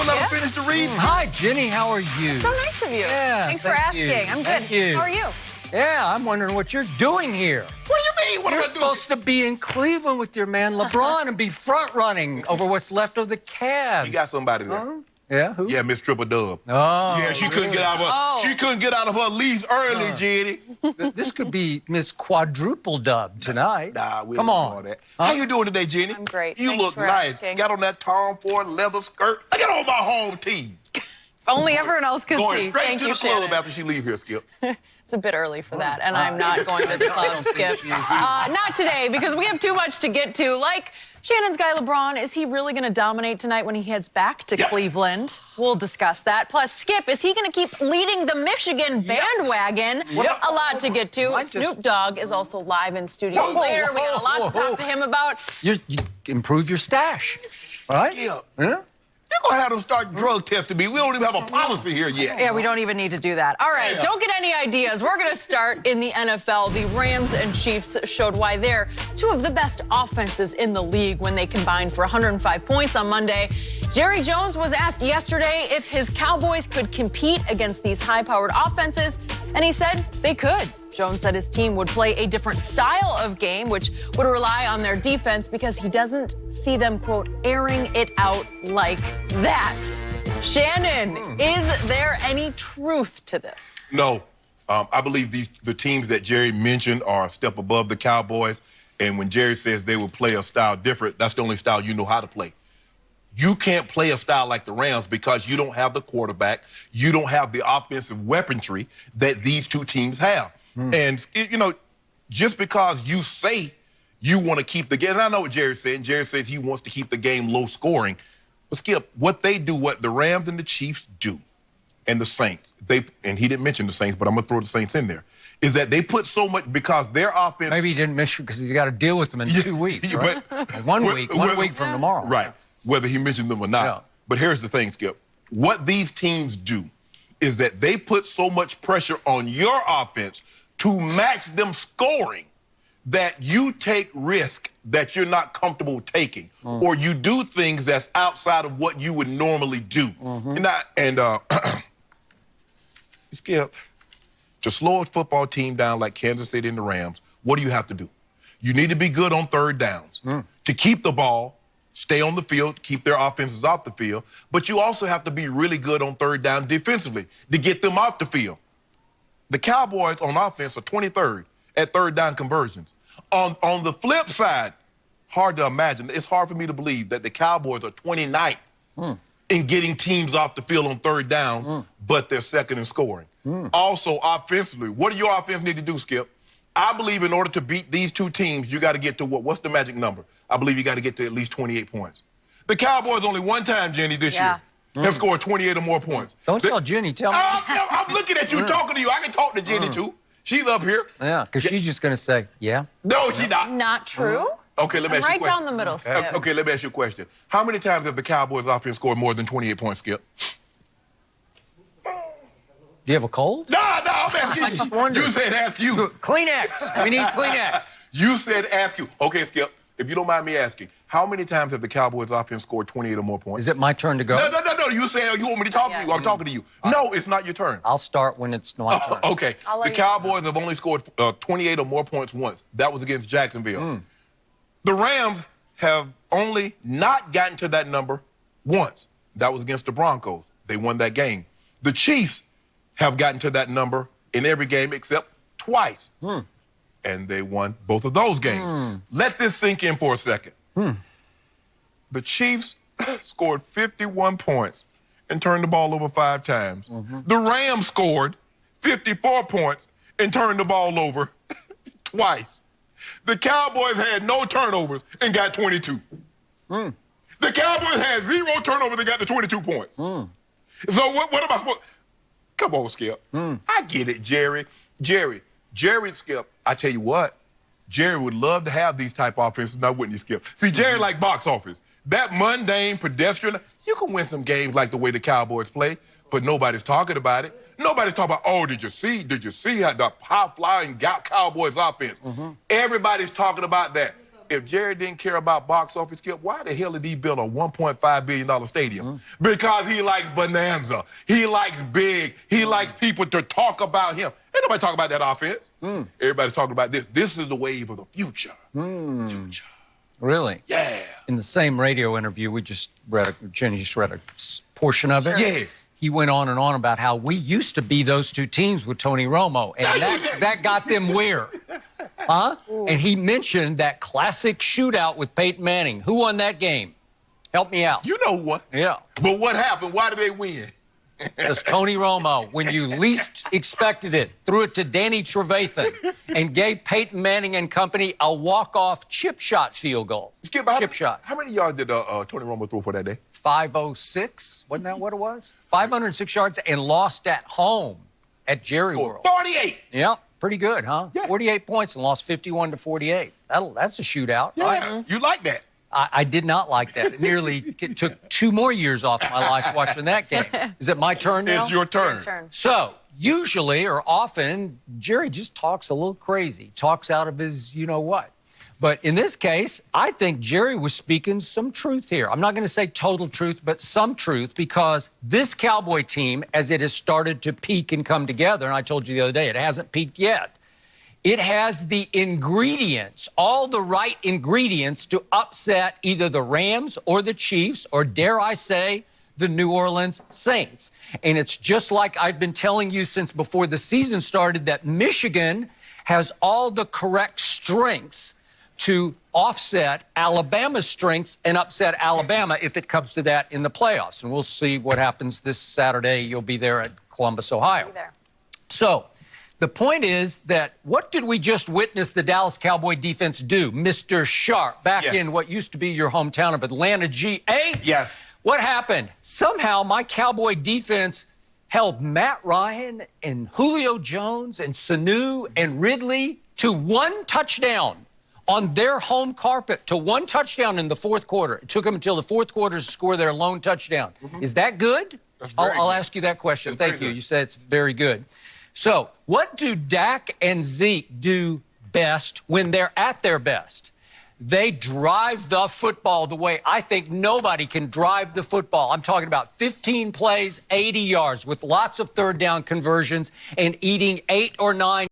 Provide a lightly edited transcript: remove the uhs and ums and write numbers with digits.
paper, let her finish the reading. Hi, Jenny. How are you? So nice of you. Yeah, Thanks for asking. I'm good. Thank you. How are you? Yeah, I'm wondering what you're doing here. What do you mean? What You're am I doing? supposed to be in Cleveland with your man LeBron and be front-running over what's left of the Cavs. You got somebody there. Yeah, who? Yeah, Miss Triple Dub. Oh. Yeah, she couldn't get out of her. She couldn't get out of her lease early, Jenny. This could be Miss Quadruple Dub tonight. Nah, we Come don't on. know that. How you doing today, Jenny? I'm great. You Thanks look for nice. asking. Got on that Tom Ford leather skirt. I got on my home team. If only everyone else could Going see. straight Thank to you, the club Shannon. after she leave here, Skip. It's a bit early for that, and I'm not going to the club, Skip. Not today, because we have too much to get to. Like Shannon's guy LeBron, is he really going to dominate tonight when he heads back to Cleveland? We'll discuss that. Plus, Skip, is he going to keep leading the Michigan bandwagon? A lot to get to. Snoop Dogg is also live in studio later. We got a lot to talk to him about. You improve your stash, right? Skip. Yeah? You're going to have them start drug testing me. We don't even have a policy here yet. Yeah, we don't even need to do that. All right, don't get any ideas. We're going to start in the NFL. The Rams and Chiefs showed why they're two of the best offenses in the league when they combined for 105 points on Monday. Jerry Jones was asked yesterday if his Cowboys could compete against these high-powered offenses, and he said they could. Jones said his team would play a different style of game, which would rely on their defense because he doesn't see them, quote, airing it out like that. Shannon, is there any truth to this? No. I believe the teams that Jerry mentioned are a step above the Cowboys. And when Jerry says they will play a style different, that's the only style you know how to play. You can't play a style like the Rams because you don't have the quarterback. You don't have the offensive weaponry that these two teams have. And, you know, just because you say you want to keep the game, and I know what Jerry's saying. Jerry says he wants to keep the game low scoring. But, Skip, what they do, what the Rams and the Chiefs do, and the Saints, and he didn't mention the Saints, but I'm going to throw the Saints in there, is that they put so much, because their offense... Maybe he didn't miss you because he's got to deal with them in 2 weeks, right? But, one week from tomorrow. Right, whether he mentioned them or not. Yeah. But here's the thing, Skip. What these teams do is that they put so much pressure on your offense to match them scoring that you take risk that you're not comfortable taking, or you do things that's outside of what you would normally do. Skip, to slow a football team down like Kansas City and the Rams, what do you have to do? You need to be good on third downs. To keep the ball, stay on the field, keep their offenses off the field, but you also have to be really good on third down defensively to get them off the field. The Cowboys on offense are 23rd at third down conversions. On the flip side, hard to imagine. It's hard for me to believe that the Cowboys are 29th in getting teams off the field on third down, but they're second in scoring. Also, offensively, what do your offense need to do, Skip? I believe in order to beat these two teams, you got to get to what's the magic number? I believe you got to get to at least 28 points. The Cowboys only one time, Jenny, this year have scored 28 or more points. Don't tell Jenny, tell me. I'm looking at you, talking to you. I can talk to Jenny, too. She's up here. Yeah, because she's just going to say, yeah. No, she's not. Not true. Okay, let me ask you a Right question. down the middle, Skip. Okay, let me ask you a question. How many times have the Cowboys offense scored more than 28 points, Skip? Do you have a cold? No, I'm asking you. just wondered. You said ask you. Kleenex. We need Kleenex. You said ask you. Okay, Skip, if you don't mind me asking, how many times have the Cowboys offense scored 28 or more points? Is it my turn to go? No. You said you want me to talk to you. I'm talking to you. No, it's not your turn. I'll start when it's my turn. Okay. The Cowboys have only scored 28 or more points once. That was against Jacksonville. The Rams have only not gotten to that number once. That was against the Broncos. They won that game. The Chiefs have gotten to that number in every game except twice. And they won both of those games. Let this sink in for a second. The Chiefs scored 51 points and turned the ball over 5 times. The Rams scored 54 points and turned the ball over twice. The Cowboys had no turnovers and got 22. The Cowboys had 0 turnovers and got to 22 points. So what am I supposed... Come on, Skip. I get it, Jerry. Jerry, Skip, I tell you what, Jerry would love to have these type of offenses, now wouldn't you, Skip? See, Jerry like box office. That mundane, pedestrian, you can win some games like the way the Cowboys play, but nobody's talking about it. Nobody's talking about, oh, did you see how the high-flying Cowboys offense? Everybody's talking about that. if Jerry didn't care about box office, Skip, why the hell did he build a $1.5 billion stadium? Because he likes bonanza. He likes big. He likes people to talk about him. Ain't nobody talking about that offense. Everybody's talking about this. This is the wave of the future. Future. Really? Yeah. In the same radio interview, Jenny just read a portion of it. Yeah. He went on and on about how we used to be those two teams with Tony Romo, and that got them where? Huh? And he mentioned that classic shootout with Peyton Manning. Who won that game? Help me out. You know what? Yeah. But what happened? Why did they win? Because Tony Romo, when you least expected it, threw it to Danny Trevathan and gave Peyton Manning and company a walk-off chip shot field goal. Skip, shot. How many yards did Tony Romo throw for that day? 506, wasn't that what it was? 506 yards and lost at home at Jerry World. 48. Yeah, pretty good, huh? Yeah. 48 points and lost 51-48. That's a shootout. Yeah, you like that. I did not like that. It nearly took 2 more years off my life watching that game. Is it my turn now? It's your turn. So, usually or often, Jerry just talks a little crazy, talks out of his you-know-what. But in this case, I think Jerry was speaking some truth here. I'm not going to say total truth, but some truth, because this Cowboy team, as it has started to peak and come together, and I told you the other day, it hasn't peaked yet. It has the ingredients, all the right ingredients to upset either the Rams or the Chiefs, or dare I say, the New Orleans Saints. And it's just like I've been telling you since before the season started, that Michigan has all the correct strengths to offset Alabama's strengths and upset Alabama if it comes to that in the playoffs. And we'll see what happens this Saturday. You'll be there at Columbus, Ohio. So the point is that what did we just witness the Dallas Cowboy defense do? Mr. Sharp, back in what used to be your hometown of Atlanta, GA. Yes. What happened? Somehow my Cowboy defense held Matt Ryan and Julio Jones and Sanu and Ridley to 1 touchdown on their home carpet, to 1 touchdown in the fourth quarter. It took them until the fourth quarter to score their lone touchdown. Is that good? I'll ask you that question. Thank you. You said it's very good. So what do Dak and Zeke do best when they're at their best? They drive the football the way I think nobody can drive the football. I'm talking about 15 plays, 80 yards with lots of third down conversions and eating 8 or 9